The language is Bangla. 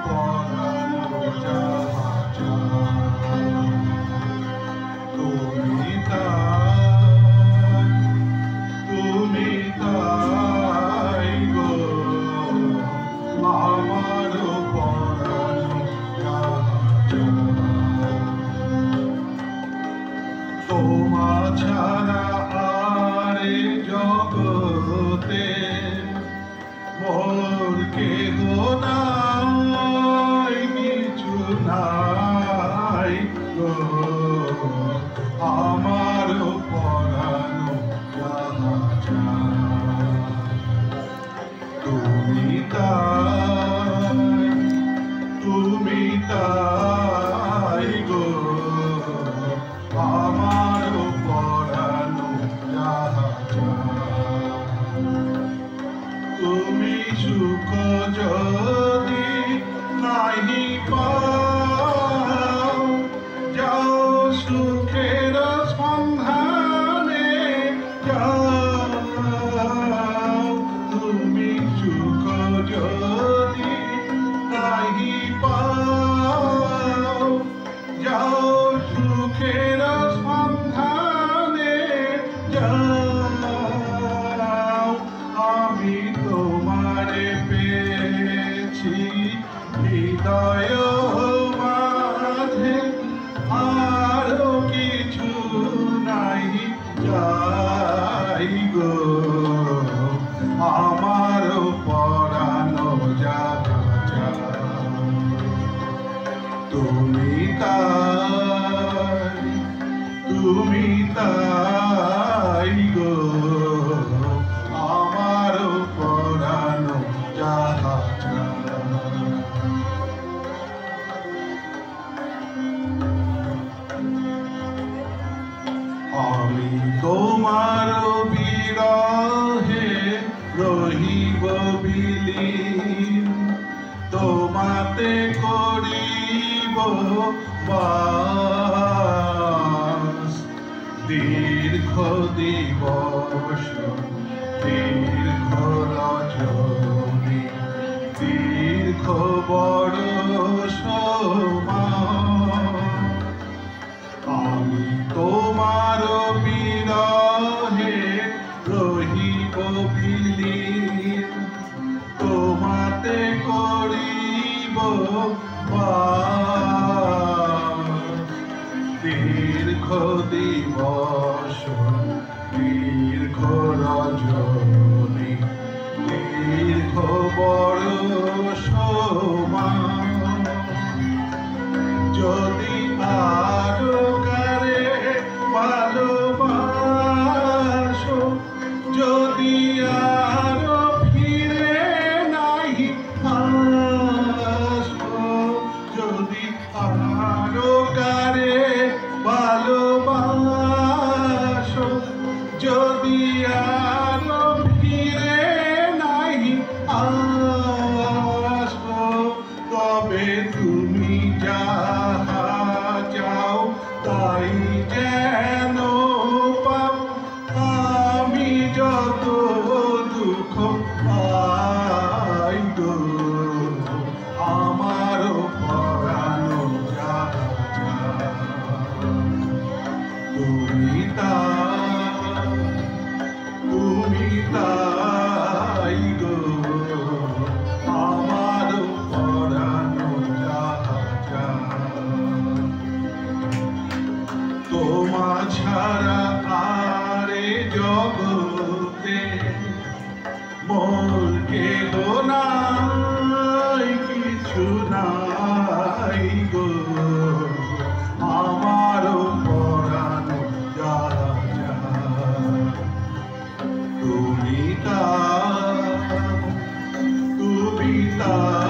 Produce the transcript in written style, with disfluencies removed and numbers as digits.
পরানো যাহা চায় তুমি তাই গো আমার পরানো যাহা চায় তোমা ছাড়া আরে জগতে মোর কেহ নাই কিছু নাই গো আমার পরানো যাহা চায় তুমি তাই গো আমার পরানো যাহা চায় তুমি সুখ যদি নাহি পাও যাও সুখের সন্ধানে যাও তুমি সুখ যদি নাহি পাও যাও সুখের সন্ধানে যাও আমি তোমারে পেয়েছি হৃদয় মাঝে আরো কিছু নাই যাই গো আমার পরানো যাহা চায় তুমি তাই গো আমার পরানো যাহা চায় আমি তোমার বিরহে রহিব বিলীন তোমাতে করিব বাস দীর্ঘ দিবস দীর্ঘ রজনী দীর্ঘ বরষ আমি তোমার বিরহে রহিব বিলীন তোমাতে করিব দীর্ঘ দিবস দীর্ঘ রজনী দীর্ঘ বরষ যদি আরো কারে ভালোবাসো যদি আরো ফিরে নাহি আসো যদি আরো কারে ভালোবাসো যদি আরো ফিরে নাহি আসো তবে তুমি যাহা চাও তাই যেন পাও আমি যত দুঃখ পাই গো আমার পরানো যাহা চায় তুমি তাই গো আমার পরানো যাহা চায় তোমা ছাড়া আরে জগতে মোর কেহ নাই কিছু নাই গো আমার পরানো যাহা চায় তুমি তাই